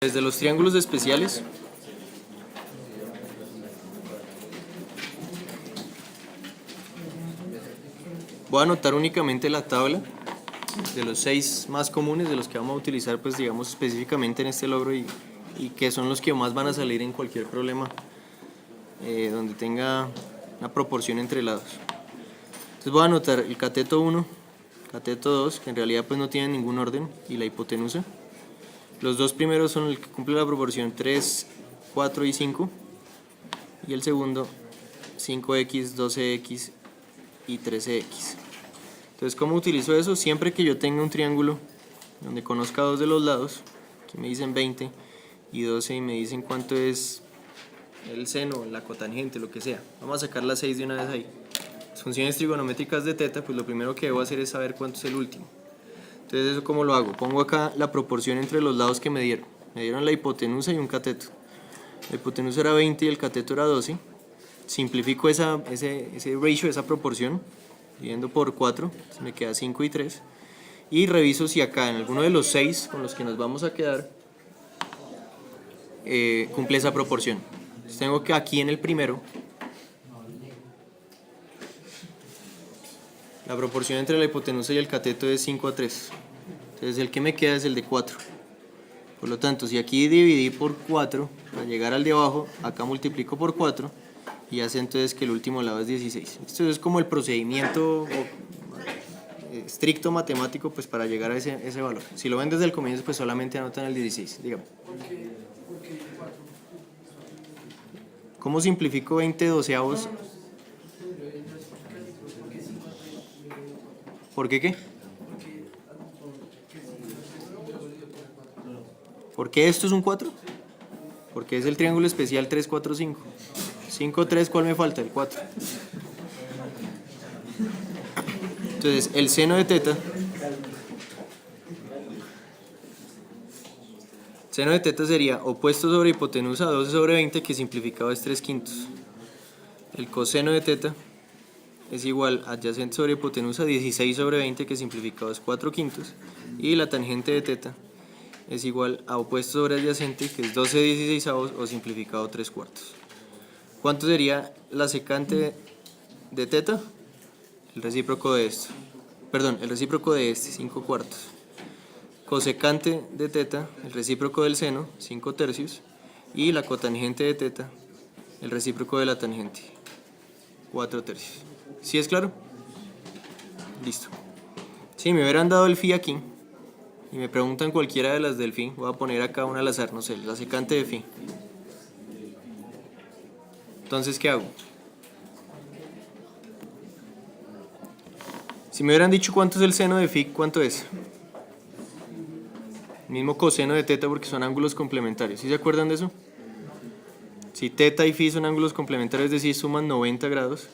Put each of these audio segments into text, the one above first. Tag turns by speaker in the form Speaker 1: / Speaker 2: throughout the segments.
Speaker 1: Desde los triángulos especiales, voy a anotar únicamente la tabla de los 6 más comunes, de los que vamos a utilizar, pues digamos específicamente en este logro y que son los que más van a salir en cualquier problema donde tenga una proporción entre lados. Entonces voy a anotar el cateto 1, cateto 2, que en realidad pues no tienen ningún orden, y la hipotenusa. Los dos primeros son el que cumple la proporción 3, 4 y 5, y el segundo 5x, 12x y 13x. Entonces, ¿cómo utilizo eso? Siempre que yo tenga un triángulo donde conozca dos de los lados, aquí me dicen 20 y 12 y me dicen cuánto es el seno, la cotangente, lo que sea. Vamos a sacar las 6 de una vez ahí. Las funciones trigonométricas de teta, pues lo primero que debo hacer es saber cuánto es el último. Entonces, ¿eso cómo lo hago? Pongo acá la proporción entre los lados que me dieron. Me dieron la hipotenusa y un cateto. La hipotenusa era 20 y el cateto era 12. Simplifico ese ratio, esa proporción, dividiendo por 4, me queda 5 y 3. Y reviso si acá en alguno de los 6 con los que nos vamos a quedar cumple esa proporción. Entonces tengo que aquí en el primero, la proporción entre la hipotenusa y el cateto es 5 a 3. Entonces el que me queda es el de 4. Por lo tanto, si aquí dividí por 4, para llegar al de abajo, acá multiplico por 4 y hace entonces que el último lado es 16. Esto es como el procedimiento estricto matemático pues para llegar a ese valor. Si lo ven desde el comienzo, pues solamente anotan el 16, digamos. ¿Cómo simplifico 20 doceavos? ¿Por qué qué? ¿Por qué esto es un 4? Porque es el triángulo especial 3, 4, 5. 5, 3, ¿cuál me falta? El 4. Entonces, el seno de teta. Seno de teta sería opuesto sobre hipotenusa 12 sobre 20, que simplificado es 3 quintos. El coseno de teta es igual a adyacente sobre hipotenusa 16 sobre 20, que simplificado es 4 quintos. Y la tangente de teta es igual a opuesto sobre adyacente, que es 12 16avos o simplificado 3 cuartos. ¿Cuánto sería la secante de teta? El recíproco de esto. Perdón, el recíproco de este, 5 cuartos. Cosecante de teta, el recíproco del seno, 5 tercios. Y la cotangente de teta, el recíproco de la tangente, 4 tercios. ¿Sí es claro? Listo. Si me hubieran dado el phi aquí y me preguntan cualquiera de las del phi, voy a poner acá una al azar, no sé, la secante de phi. Entonces, ¿qué hago? Si me hubieran dicho cuánto es el seno de phi, ¿cuánto es? Mismo coseno de teta, porque son ángulos complementarios. ¿Sí se acuerdan de eso? Si teta y phi son ángulos complementarios, es decir, suman 90 grados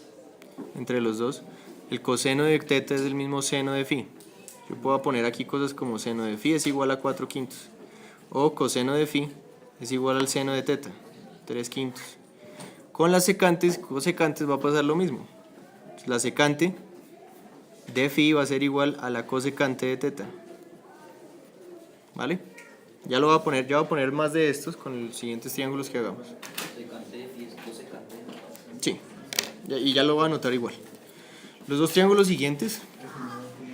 Speaker 1: entre los dos, el coseno de teta es el mismo seno de phi. Yo puedo poner aquí cosas como seno de phi es igual a 4 quintos. O coseno de phi es igual al seno de teta, 3 quintos. Con las secantes, cosecantes va a pasar lo mismo. La secante de phi va a ser igual a la cosecante de teta. ¿Vale? Ya voy a poner más de estos con los siguientes triángulos que hagamos.
Speaker 2: Secante de phi es cosecante.
Speaker 1: Sí, y ya lo voy a anotar igual. Los dos triángulos siguientes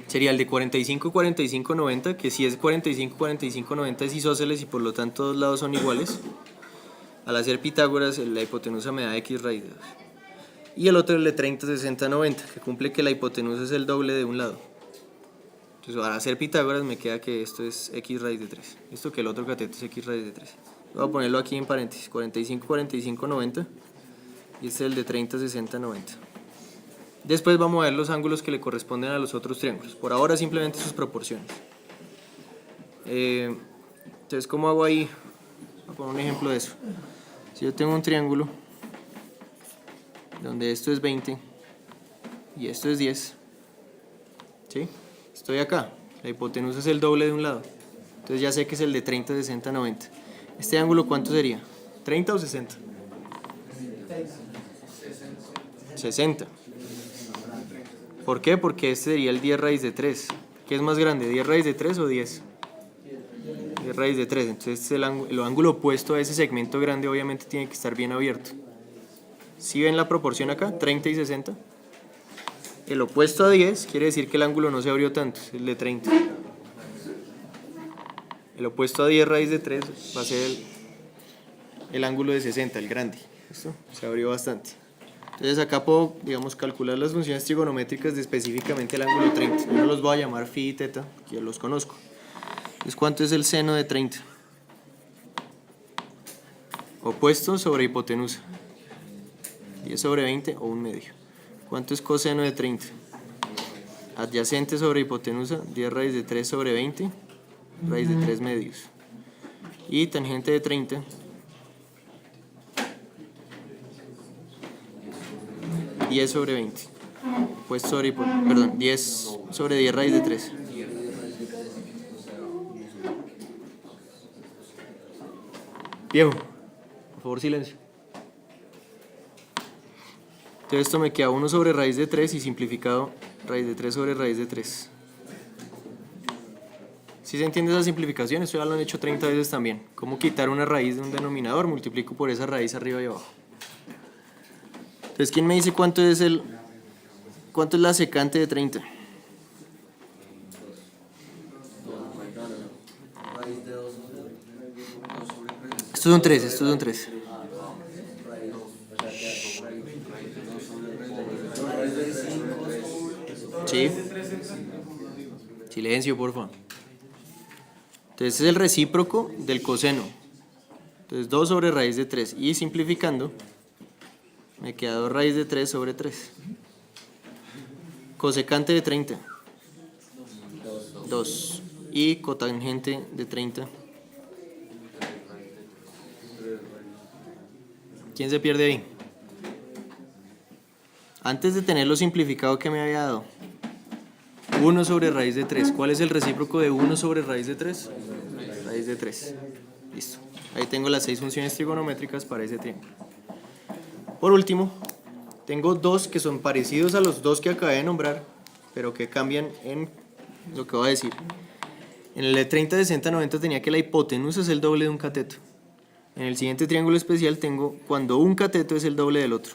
Speaker 1: sería el de 45, 45, 90, que si es 45, 45, 90 es isósceles y por lo tanto dos lados son iguales. Al hacer Pitágoras, la hipotenusa me da x raíz de 2. Y el otro es el de 30, 60, 90, que cumple que la hipotenusa es el doble de un lado. Entonces, al hacer Pitágoras me queda que esto es x raíz de 3. Esto que el otro cateto es x raíz de 3. Voy a ponerlo aquí en paréntesis. 45, 45, 90. Y este es el de 30, 60, 90. Después vamos a ver los ángulos que le corresponden a los otros triángulos. Por ahora simplemente sus proporciones. Entonces, ¿cómo hago ahí? Voy a poner un ejemplo de eso. Si yo tengo un triángulo donde esto es 20 y esto es 10, ¿sí? Estoy acá, la hipotenusa es el doble de un lado, entonces ya sé que es el de 30, 60, 90. ¿Este ángulo cuánto sería? ¿30 o 60? 60. ¿Por qué? Porque este sería el 10 raíz de 3. ¿Qué es más grande, 10 raíz de 3 o 10? 10 raíz de 3. Entonces el ángulo opuesto a ese segmento grande obviamente tiene que estar bien abierto. ¿Sí ven la proporción acá? 30 y 60. El opuesto a 10 quiere decir que el ángulo no se abrió tanto, es el de 30. El opuesto a 10 raíz de 3 va a ser el ángulo de 60, el grande. ¿Listo? Se abrió bastante. Entonces acá puedo, digamos, calcular las funciones trigonométricas de específicamente el ángulo 30. Yo no los voy a llamar phi y teta, que ya los conozco. Entonces, ¿cuánto es el seno de 30? Opuesto sobre hipotenusa. 10 sobre 20 o 1/2. ¿Cuánto es coseno de 30? Adyacente sobre hipotenusa, 10 raíz de 3 sobre 20, raíz de 3 medios. Y tangente de 30, 10 sobre 20. Pues sobre, perdón, 10 sobre 10 raíz de 3. Viejo, por favor silencio. Entonces esto me queda 1 sobre raíz de 3 y simplificado raíz de 3 sobre raíz de 3. ¿Sí se entiende esa simplificación? Esto ya lo han hecho 30 veces también. ¿Cómo quitar una raíz de un denominador? Multiplico por esa raíz arriba y abajo. Entonces, ¿quién me dice cuánto es la secante de 30? Estos son 3, estos son 3. Sí. Silencio, por favor. Entonces es el recíproco del coseno. Entonces 2 sobre raíz de 3. Y simplificando, me queda 2 raíz de 3 sobre 3. Cosecante de 30. 2. Y cotangente de 30. ¿Quién se pierde ahí? Antes de tenerlo simplificado, ¿qué me había dado? 1 sobre raíz de 3. ¿Cuál es el recíproco de 1 sobre raíz de 3? Raíz de 3. Listo. Ahí tengo las 6 funciones trigonométricas para ese triángulo. Por último, tengo dos que son parecidos a los dos que acabé de nombrar, pero que cambian en lo que voy a decir. En el de 30, 60, 90 tenía que la hipotenusa es el doble de un cateto. En el siguiente triángulo especial tengo cuando un cateto es el doble del otro.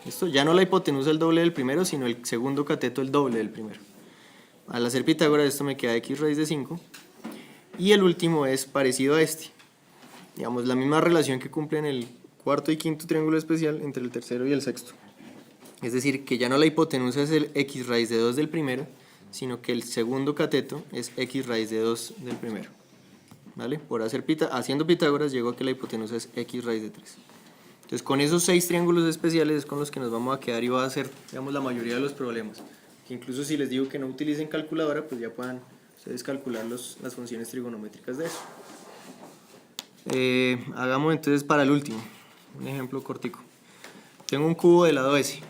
Speaker 1: Esto ya no la hipotenusa el doble del primero, sino el segundo cateto el doble del primero. Al hacer Pitágoras esto me queda x raíz de 5. Y el último es parecido a este. Digamos, la misma relación que cumple en el cuarto y quinto triángulo especial entre el tercero y el sexto. Es decir, que ya no la hipotenusa es el x raíz de 2 del primero, sino que el segundo cateto es x raíz de 2 del primero. ¿Vale? Por haciendo Pitágoras llego a que la hipotenusa es x raíz de 3. Entonces con esos 6 triángulos especiales es con los que nos vamos a quedar y va a hacer, digamos, la mayoría de los problemas. Que incluso si les digo que no utilicen calculadora, pues ya puedan ustedes calcular las funciones trigonométricas de eso. Hagamos entonces para el último, un ejemplo cortico. Tengo un cubo de lado S.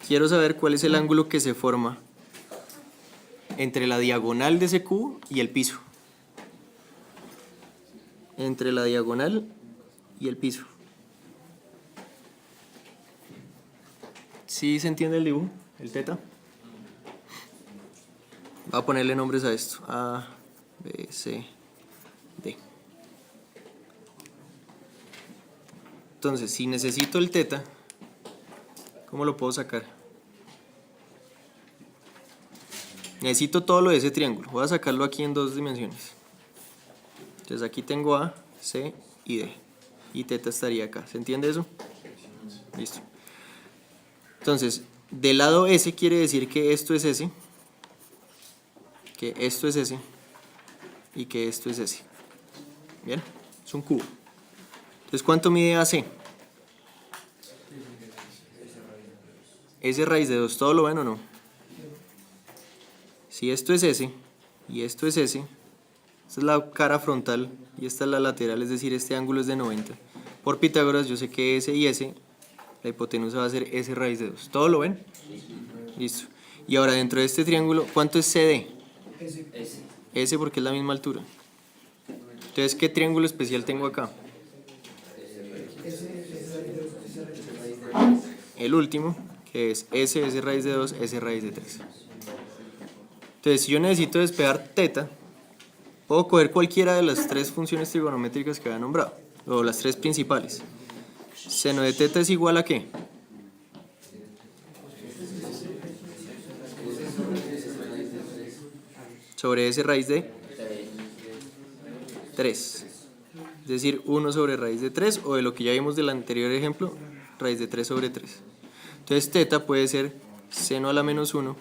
Speaker 1: Quiero saber cuál es el ángulo que se forma entre la diagonal de ese cubo y el piso. Entre la diagonal y el piso. ¿Sí se entiende el dibujo? ¿El teta? Voy a ponerle nombres a esto. A, B, C, D. Entonces, si necesito el teta, ¿cómo lo puedo sacar? Necesito todo lo de ese triángulo. Voy a sacarlo aquí en 2 dimensiones. Entonces aquí tengo A, C y D. Y teta estaría acá. ¿Se entiende eso? Listo. Entonces, del lado S quiere decir que esto es S, que esto es S y que esto es S. Bien, es un cubo. Entonces, ¿cuánto mide AC? S raíz de 2. ¿Todo lo ven o no? Si esto es S y esto es S, esta es la cara frontal y esta es la lateral, es decir, este ángulo es de 90. Por Pitágoras yo sé que S y S, la hipotenusa va a ser S raíz de 2. ¿Todo lo ven? Listo. Y ahora dentro de este triángulo, ¿cuánto es CD? S porque es la misma altura. Entonces, ¿qué triángulo especial tengo acá? el último, que es s raíz de 2, s raíz de 3. Entonces, si yo necesito despejar teta, puedo coger cualquiera de las tres funciones trigonométricas que había nombrado, o las tres principales. Seno de teta es igual a ¿qué? Sobre s raíz de 3. Es decir, 1 sobre raíz de 3, o de lo que ya vimos del anterior ejemplo, raíz de 3 sobre 3. Entonces teta puede ser seno a la menos 1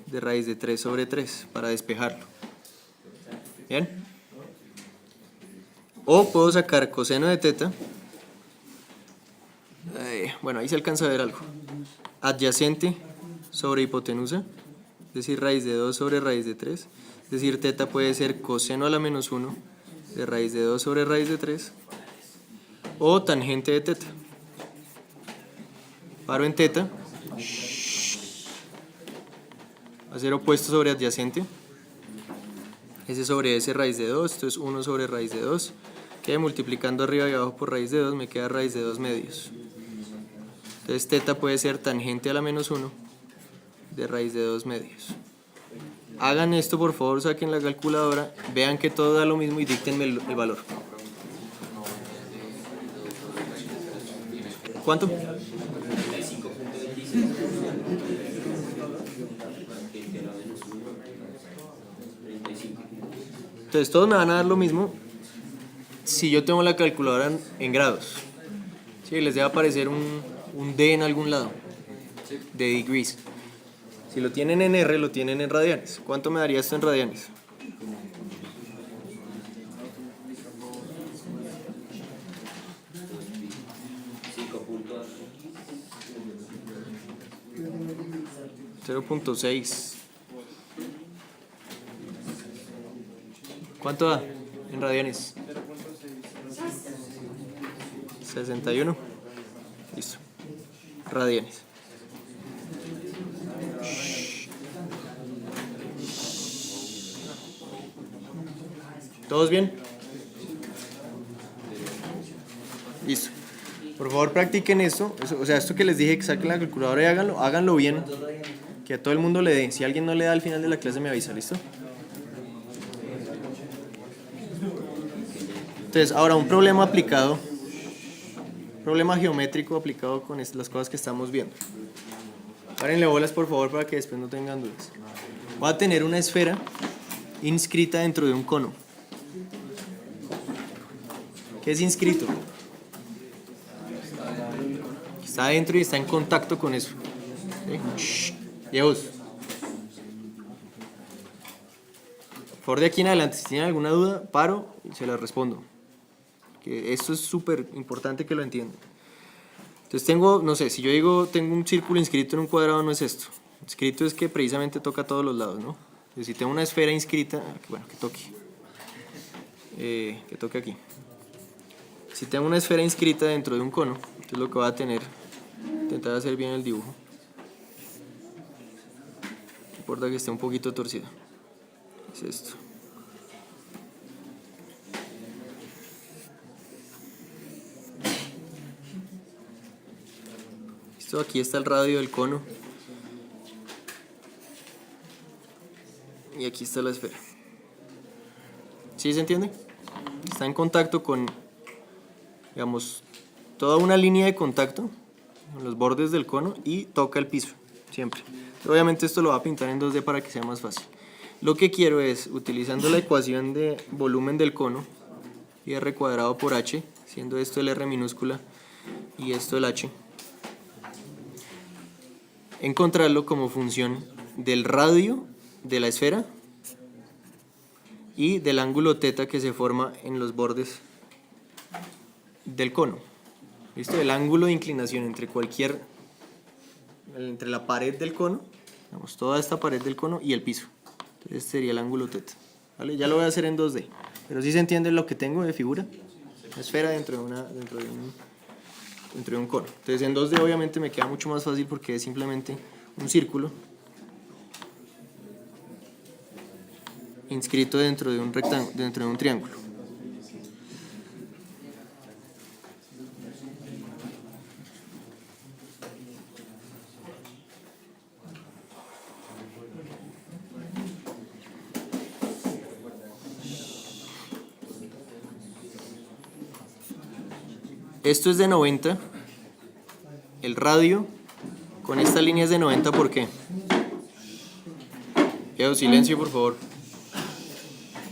Speaker 1: de raíz de 3 sobre 3 para despejarlo. ¿Bien? O puedo sacar coseno de teta. Bueno, ahí se alcanza a ver algo. Adyacente sobre hipotenusa, es decir, raíz de 2 sobre raíz de 3. Es decir, teta puede ser coseno a la menos 1 de raíz de 2 sobre raíz de 3. O tangente de teta. Paro en teta. Va a ser opuesto sobre adyacente. S sobre S raíz de 2, esto es 1 sobre raíz de 2. Que multiplicando arriba y abajo por raíz de 2 me queda raíz de 2 medios. Entonces teta puede ser tangente a la menos 1 de raíz de 2 medios. Hagan esto, por favor, saquen la calculadora, vean que todo da lo mismo y díctenme el valor. ¿Cuánto? Entonces todos me van a dar lo mismo si yo tengo la calculadora en grados. Sí, les debe aparecer un D en algún lado, de degrees. Si lo tienen en R, lo tienen en radianes. ¿Cuánto me daría esto en radianes? .6. ¿Cuánto da en radianes? 61. Listo. Radianes. ¿Todos bien? Listo. Por favor, practiquen esto. O sea, esto que les dije, que saquen la calculadora y háganlo bien. Que a todo el mundo le dé. Si alguien no le da al final de la clase me avisa, ¿listo? Entonces, ahora un problema aplicado, problema geométrico aplicado con las cosas que estamos viendo. Párenle bolas, por favor, para que después no tengan dudas. Voy a tener una esfera inscrita dentro de un cono. ¿Qué es inscrito? Está adentro y está en contacto con eso. ¿Sí? Viejos. Por de aquí en adelante, si tienen alguna duda, paro y se la respondo. Que esto es súper importante que lo entiendan. Entonces tengo, no sé, si yo digo tengo un círculo inscrito en un cuadrado, no es esto. Inscrito es que precisamente toca a todos los lados, ¿no? Entonces, si tengo una esfera inscrita, bueno, que toque. Que toque aquí. Si tengo una esfera inscrita dentro de un cono, entonces lo que voy a tener, intentar hacer bien el dibujo. No importa que esté un poquito torcido. Es esto. Listo, aquí está el radio del cono. Y aquí está la esfera. ¿Sí se entiende? Está en contacto con, digamos, toda una línea de contacto con los bordes del cono y toca el piso, siempre. Obviamente esto lo voy a pintar en 2D para que sea más fácil. Lo que quiero es, utilizando la ecuación de volumen del cono, y R cuadrado por H, siendo esto el R minúscula y esto el H, encontrarlo como función del radio de la esfera y del ángulo θ que se forma en los bordes del cono. ¿Listo? El ángulo de inclinación entre la pared del cono, digamos, toda esta pared del cono y el piso. Entonces este sería el ángulo θ. ¿Vale? Ya lo voy a hacer en 2D. Pero sí se entiende lo que tengo de figura. Una esfera dentro de un cono. Entonces en 2D obviamente me queda mucho más fácil porque es simplemente un círculo inscrito dentro de un rectángulo, dentro de un triángulo. esto es de 90, el radio con esta línea es de 90, ¿por qué? Silencio, por favor.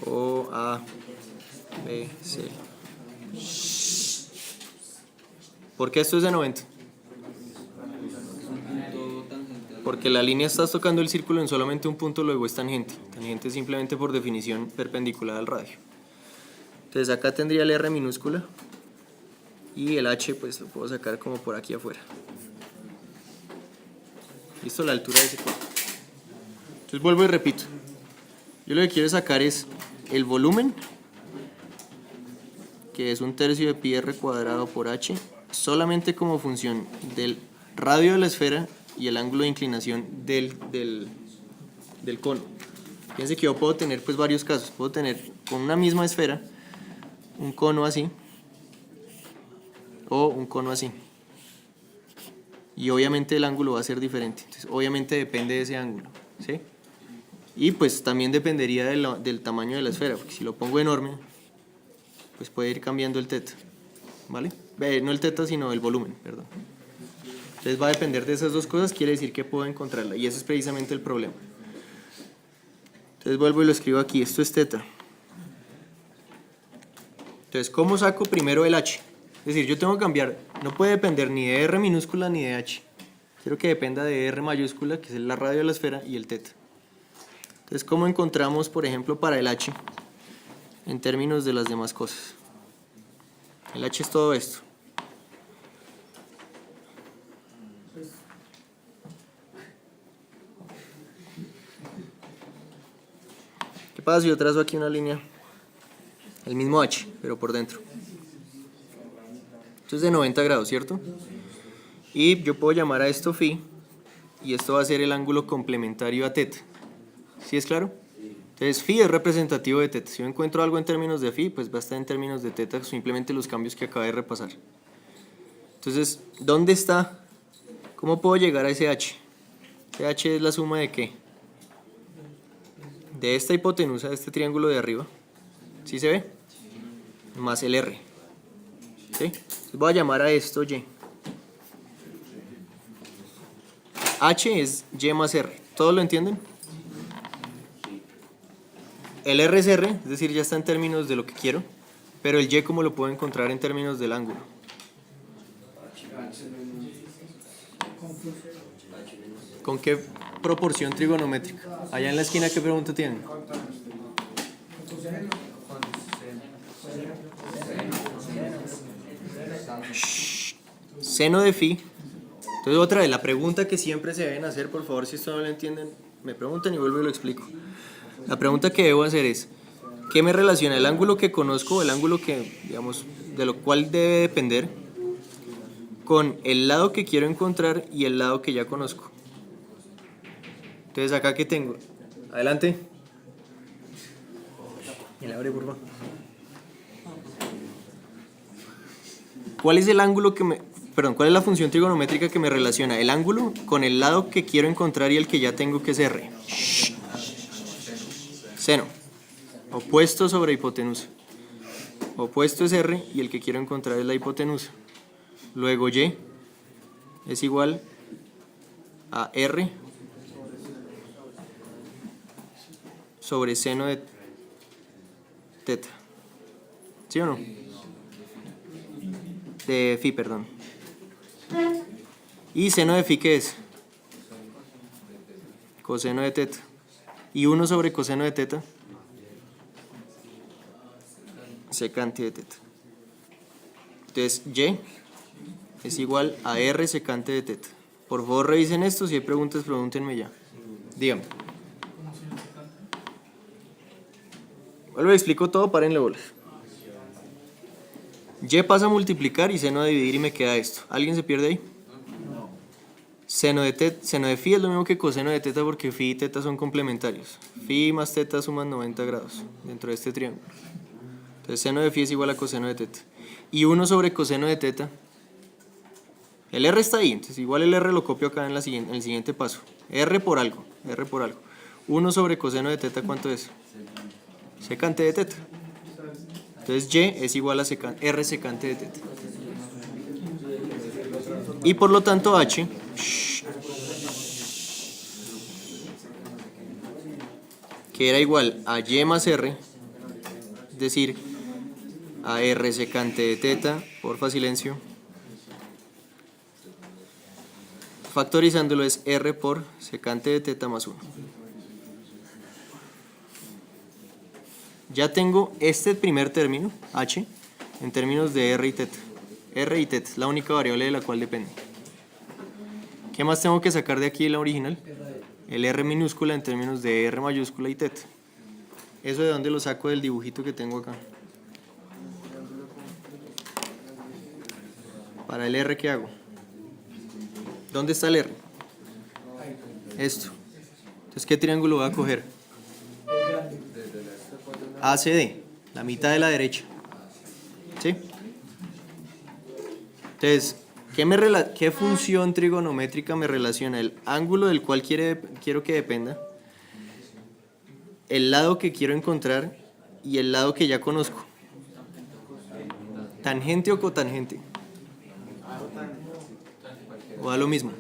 Speaker 1: O, A, B, C. ¿Por qué esto es de 90? Porque la línea está tocando el círculo en solamente un punto, luego es tangente. Tangente es simplemente por definición perpendicular al radio. Entonces acá tendría el R minúscula y el H pues lo puedo sacar como por aquí afuera. Listo, la altura de ese cuadro. Entonces vuelvo y repito. Yo lo que quiero sacar es el volumen, que es 1/3 de pi r cuadrado por h, solamente como función del radio de la esfera y el ángulo de inclinación del cono. Fíjense que yo puedo tener pues varios casos. Puedo tener con una misma esfera un cono así o un cono así. Y obviamente el ángulo va a ser diferente. Entonces, obviamente depende de ese ángulo, ¿sí? Y pues también dependería del tamaño de la esfera, porque si lo pongo enorme, pues puede ir cambiando el teta, ¿vale? No el teta, sino el volumen, perdón. Entonces va a depender de esas dos cosas, quiere decir que puedo encontrarla, y ese es precisamente el problema. Entonces vuelvo y lo escribo aquí, esto es teta. Entonces, ¿cómo saco primero el h? Es decir, yo tengo que cambiar, no puede depender ni de r minúscula ni de h. Quiero que dependa de r mayúscula, que es la radio de la esfera, y el teta. Entonces, ¿cómo encontramos, por ejemplo, para el h en términos de las demás cosas? El h es todo esto. ¿Qué pasa si yo trazo aquí una línea? El mismo h, pero por dentro. Esto es de 90 grados, ¿cierto? Y yo puedo llamar a esto phi, y esto va a ser el ángulo complementario a teta. ¿Sí es claro? Entonces phi es representativo de teta. Si yo encuentro algo en términos de phi, pues va a estar en términos de teta, simplemente los cambios que acabé de repasar. Entonces, ¿dónde está? ¿Cómo puedo llegar a ese h? Ese h es la suma de ¿qué? De esta hipotenusa, de este triángulo de arriba. ¿Sí se ve? Más el r. ¿Sí? Entonces voy a llamar a esto y. H es y más r. ¿Todos lo entienden? El r es r, es decir, ya está en términos de lo que quiero, pero el y ¿cómo lo puedo encontrar en términos del ángulo? ¿Con qué proporción trigonométrica? Allá en la esquina, ¿qué pregunta tienen? Seno de phi. Entonces otra vez, la pregunta que siempre se deben hacer, por favor, si esto no lo entienden, me preguntan y vuelvo y lo explico. La pregunta que debo hacer es, ¿qué me relaciona el ángulo que conozco, el ángulo que, digamos, de lo cual debe depender, con el lado que quiero encontrar y el lado que ya conozco? Entonces acá que tengo, adelante. Y le abre, por favor. ¿Cuál es el ángulo que cuál es la función trigonométrica que me relaciona el ángulo con el lado que quiero encontrar y el que ya tengo, que es r? Seno. Opuesto sobre hipotenusa. Opuesto es r y el que quiero encontrar es la hipotenusa. Luego y es igual a r sobre seno de teta. ¿Sí o no? De phi, perdón. ¿Y seno de phi qué es? Coseno de teta. ¿Y 1 sobre coseno de teta? Secante de teta. Entonces, y es igual a r secante de teta. Por favor, revisen esto. Si hay preguntas, pregúntenme ya. Díganme. Vuelvo y explico todo, párenle bolas. Y pasa a multiplicar y seno a dividir y me queda esto. ¿Alguien se pierde ahí? Seno de phi es lo mismo que coseno de teta, porque phi y teta son complementarios. Phi más teta suman 90 grados dentro de este triángulo. Entonces seno de phi es igual a coseno de teta. Y 1 sobre coseno de teta. El r está ahí, entonces igual el r lo copio acá en el siguiente paso. R por algo. 1 sobre coseno de teta, ¿cuánto es? Secante de teta. Entonces y es igual a r secante de teta. Y por lo tanto h que era igual a y más r, es decir, a r secante de teta, porfa silencio, factorizándolo es r por secante de teta más 1. Ya tengo este primer término, h, en términos de r y teta. R y teta es la única variable de la cual depende. ¿Qué más tengo que sacar de aquí en la original? El r minúscula en términos de r mayúscula y teta. ¿Eso de dónde lo saco? Del dibujito que tengo acá. Para el r, ¿qué hago? ¿Dónde está el r? Esto. Entonces, ¿qué triángulo voy a coger? ACD, la mitad de la derecha. ¿Sí? Entonces, ¿qué función trigonométrica me relaciona el ángulo del cual quiero que dependa, el lado que quiero encontrar y el lado que ya conozco? ¿Tangente o cotangente? ¿O da lo mismo?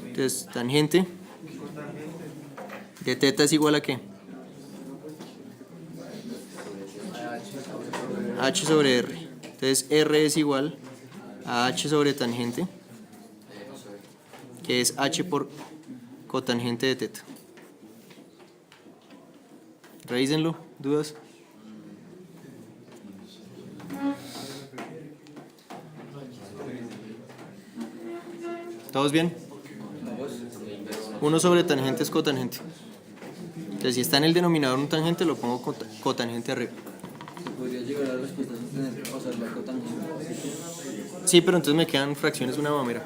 Speaker 1: Entonces, tangente de teta es igual a ¿qué? H sobre R. Entonces, R es igual a H sobre tangente, que es H por cotangente de teta. Revísenlo, ¿dudas? ¿Todos bien? 1 sobre tangente es cotangente. Entonces, si está en el denominador un tangente, lo pongo cotangente arriba.
Speaker 2: Podría llegar a la respuesta sin tener que pasar la cotangente.
Speaker 1: Sí, pero entonces me quedan fracciones una mamera.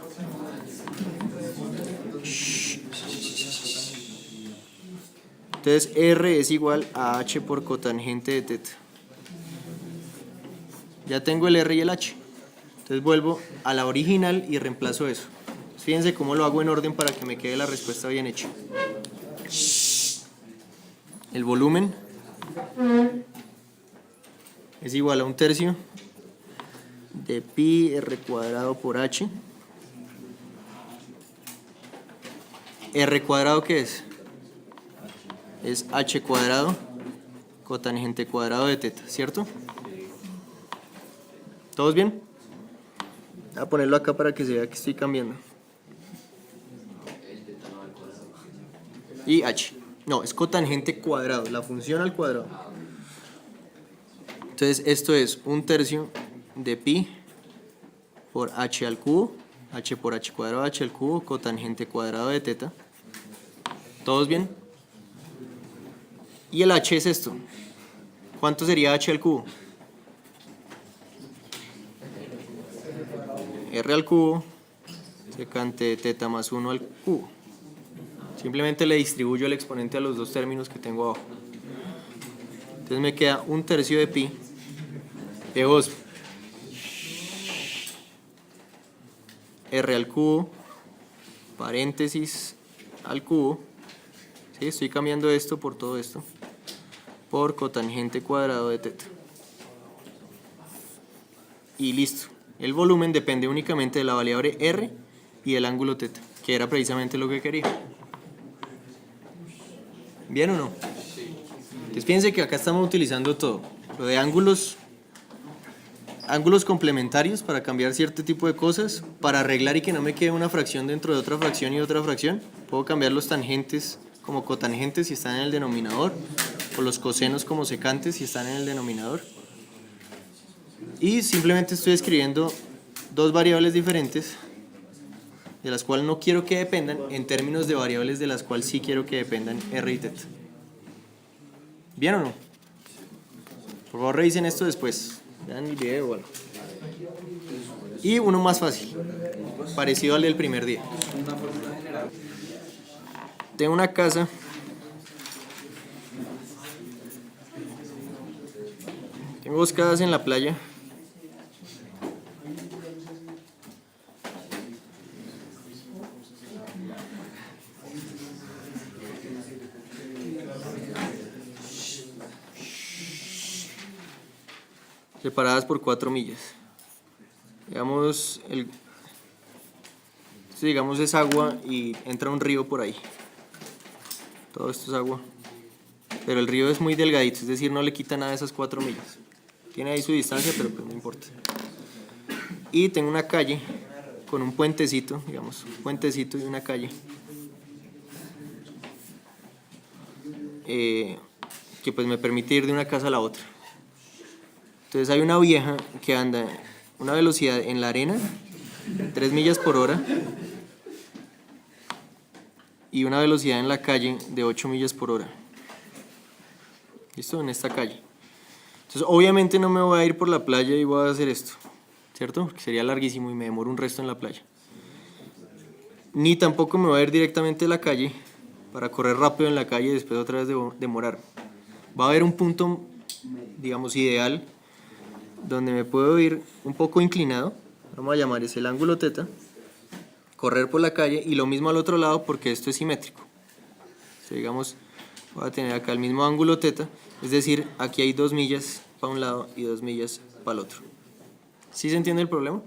Speaker 1: Entonces, R es igual a H por cotangente de teta. Ya tengo el R y el H. Entonces vuelvo a la original y reemplazo eso. Fíjense cómo lo hago en orden para que me quede la respuesta bien hecha. El volumen es igual a 1/3 de pi r cuadrado por h. ¿R cuadrado qué es? Es h cuadrado cotangente cuadrado de teta, ¿cierto? ¿Todos bien? Voy a ponerlo acá para que se vea que estoy cambiando. Y h. No, es cotangente cuadrado, la función al cuadrado. Entonces esto es 1/3 de pi por h al cubo, h por h cuadrado, h al cubo, cotangente cuadrado de teta. ¿Todos bien? Y el h es esto. ¿Cuánto sería h al cubo? R al cubo, secante de teta más 1 al cubo. Simplemente le distribuyo el exponente a los dos términos que tengo abajo. Entonces me queda 1/3 de pi de 2 r al cubo, paréntesis al cubo. ¿Sí? Estoy cambiando esto por todo esto, por cotangente cuadrado de teta. Y listo. El volumen depende únicamente de la variable r y del ángulo teta, que era precisamente lo que quería. ¿Bien o no? Entonces fíjense que acá estamos utilizando todo. Lo de ángulos complementarios para cambiar cierto tipo de cosas, para arreglar y que no me quede una fracción dentro de otra fracción y otra fracción. Puedo cambiar los tangentes como cotangentes si están en el denominador, o los cosenos como secantes si están en el denominador. Y simplemente estoy escribiendo dos variables diferentes, de las cuales no quiero que dependan, en términos de variables de las cuales sí quiero que dependan r y teta. ¿Bien o no? Por favor revisen esto después, vean el video o algo. Y uno más fácil, parecido al del primer día. Tengo una casa tengo 2 casas en la playa. Separadas por 4 millas. Digamos, Esto digamos es agua y entra un río por ahí. Todo esto es agua. Pero el río es muy delgadito, es decir, no le quita nada de esas 4 millas. Tiene ahí su distancia, pero pues no importa. Y tengo una calle con un puentecito, digamos, un puentecito y una calle. Que pues me permite ir de una casa a la otra. Entonces hay una vieja que anda a una velocidad en la arena, 3 millas por hora, y una velocidad en la calle de 8 millas por hora. ¿Listo? En esta calle. Entonces obviamente no me voy a ir por la playa y voy a hacer esto, ¿cierto? Porque sería larguísimo y me demoro un resto en la playa. Ni tampoco me voy a ir directamente a la calle para correr rápido en la calle y después otra vez demorar. Va a haber un punto, digamos, ideal donde me puedo ir un poco inclinado, vamos a llamar ese el ángulo teta, correr por la calle y lo mismo al otro lado porque esto es simétrico. Entonces, digamos, voy a tener acá el mismo ángulo teta, es decir, aquí hay 2 millas para un lado y 2 millas para el otro. ¿Sí se entiende el problema?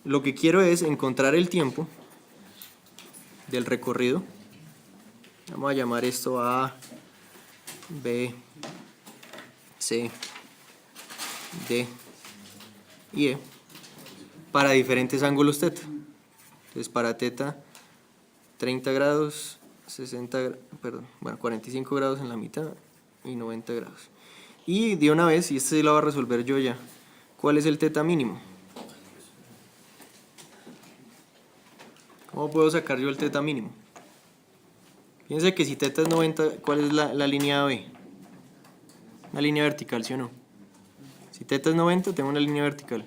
Speaker 1: Lo que quiero es encontrar el tiempo del recorrido. Vamos a llamar esto A, B, C, D y E para diferentes ángulos teta. Entonces para teta 30 grados, 45 grados en la mitad y 90 grados. Y de una vez, y este sí lo voy a resolver yo ya, ¿cuál es el teta mínimo? ¿Cómo puedo sacar yo el teta mínimo? Fíjense que si teta es 90, ¿cuál es la línea B? Una línea vertical, ¿sí o no? Si teta es 90, tengo una línea vertical.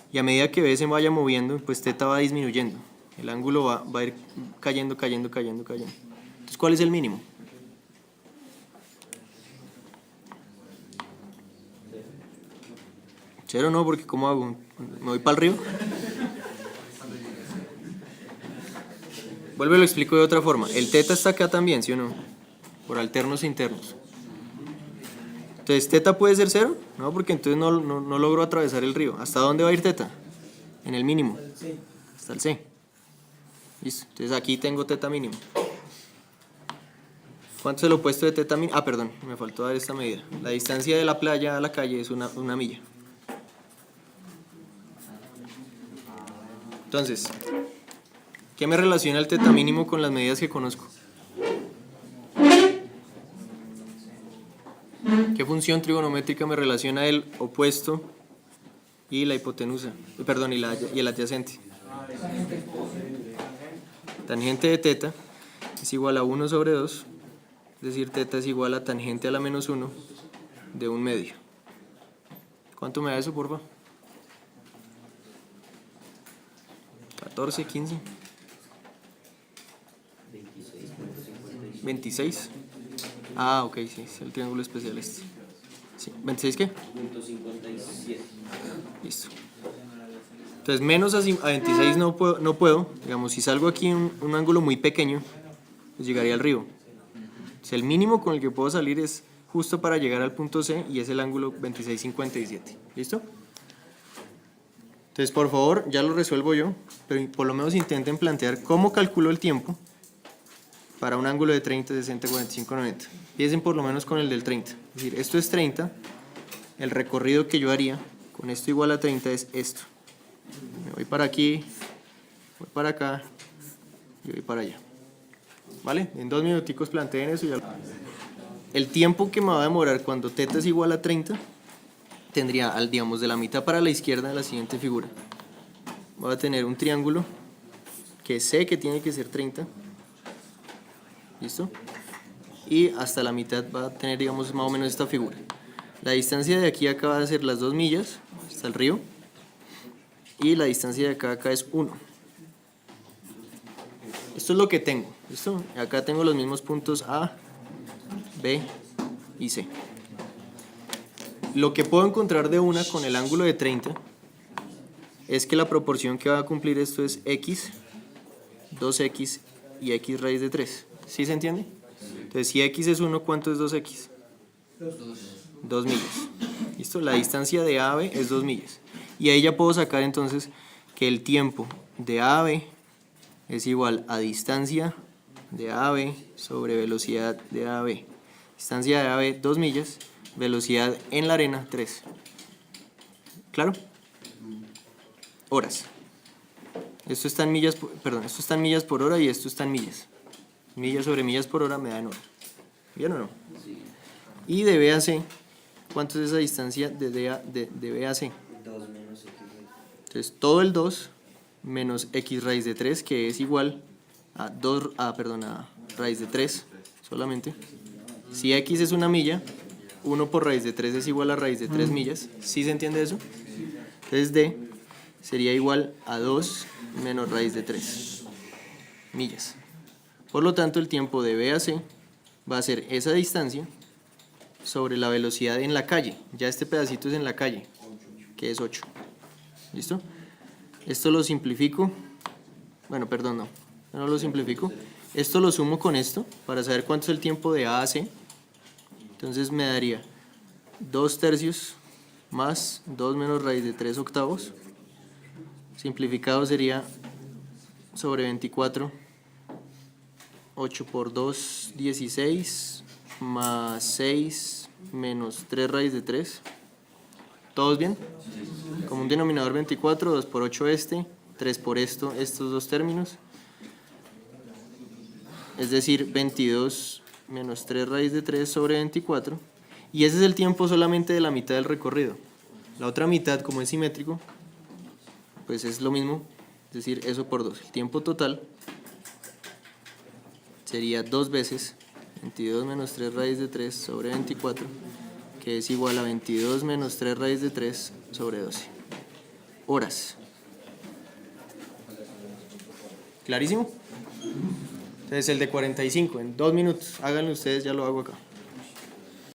Speaker 1: Y a medida que B se vaya moviendo, pues teta va disminuyendo. El ángulo va a ir cayendo. Entonces, ¿cuál es el mínimo? Cero no, porque ¿cómo hago? ¿Me voy para el río? Vuelvo y lo explico de otra forma. El teta está acá también, ¿sí o no? Por alternos e internos. Entonces, ¿teta puede ser cero? No, porque entonces no logro atravesar el río. ¿Hasta dónde va a ir teta? En el mínimo. Hasta el C. Listo. Entonces aquí tengo teta mínimo. ¿Cuánto es el opuesto de teta mínimo? Ah, perdón, me faltó dar esta medida. La distancia de la playa a la calle es una milla. Entonces, ¿qué me relaciona el teta mínimo con las medidas que conozco? ¿Qué función trigonométrica me relaciona el opuesto y la hipotenusa? Perdón, y el adyacente. Tangente de teta es igual a 1 sobre 2, es decir, teta es igual a tangente a la menos 1 de 1/2. ¿Cuánto me da eso, porfa? 14, 15. 26. Ah, ok, sí, es el triángulo especial este. Sí. ¿26 qué?
Speaker 2: 157.
Speaker 1: Listo. Entonces menos a 26 no puedo. Digamos, si salgo aquí en un ángulo muy pequeño, pues llegaría al río. Entonces el mínimo con el que puedo salir es justo para llegar al punto C y es el ángulo 26,57. ¿Listo? Entonces por favor, ya lo resuelvo yo, pero por lo menos intenten plantear cómo calculo el tiempo para un ángulo de 30, 60, 45, 90. Empiecen por lo menos con el del 30. Es decir, esto es 30, el recorrido que yo haría con esto igual a 30 es esto. Me voy para aquí, voy para acá y voy para allá. ¿Vale? En 2 minuticos planteen eso y ya. El tiempo que me va a demorar cuando teta es igual a 30 tendría, digamos, de la mitad para la izquierda de la siguiente figura. Voy a tener un triángulo que sé que tiene que ser 30. ¿Listo? Y hasta la mitad va a tener, digamos, más o menos esta figura. La distancia de aquí a acá va a ser las 2 millas hasta el río. Y la distancia de acá a acá es 1. Esto es lo que tengo. ¿Listo? Acá tengo los mismos puntos A, B y C. Lo que puedo encontrar de una con el ángulo de 30 es que la proporción que va a cumplir esto es X, 2X y X raíz de 3. ¿Sí se entiende? Entonces, si X es 1, ¿cuánto es 2X? 2 millas. ¿Listo? La distancia de A a B es 2 millas. Y ahí ya puedo sacar entonces que el tiempo de A a B es igual a distancia de A a B sobre velocidad de A a B. Distancia de A a B 2 millas, velocidad en la arena 3. ¿Claro? Horas. Esto está en millas, esto está en millas por hora y esto está en millas. Millas sobre millas por hora me dan hora. ¿Bien o no? Y de B a C, ¿cuánto es esa distancia de B a C?
Speaker 2: 2 menos x.
Speaker 1: Entonces todo el 2 menos x raíz de 3, que es igual a raíz de 3 solamente. Si x es una milla, 1 por raíz de 3 es igual a raíz de 3 millas. ¿Sí se entiende eso? Entonces D sería igual a 2 menos raíz de 3 millas. Por lo tanto, el tiempo de B a C va a ser esa distancia sobre la velocidad en la calle. Ya este pedacito es en la calle, que es 8. ¿Listo? Esto lo simplifico. Bueno, perdón, no lo simplifico. Esto lo sumo con esto para saber cuánto es el tiempo de A a C. Entonces me daría 2 tercios más 2 menos raíz de 3 octavos. Simplificado sería sobre 24. 8 por 2, 16, más 6 menos 3 raíz de 3. ¿Todos bien? Como un denominador 24, 2 por 8 3 por estos dos términos. Es decir, 22 menos 3 raíz de 3 sobre 24. Y ese es el tiempo solamente de la mitad del recorrido. La otra mitad, como es simétrico, pues es lo mismo, es decir, eso por 2. El tiempo total sería 2 veces 22 menos 3 raíz de 3 sobre 24, que es igual a 22 menos 3 raíz de 3 sobre 12. Horas. ¿Clarísimo? Entonces el de 45, en 2 minutos. Háganlo ustedes, ya lo hago acá.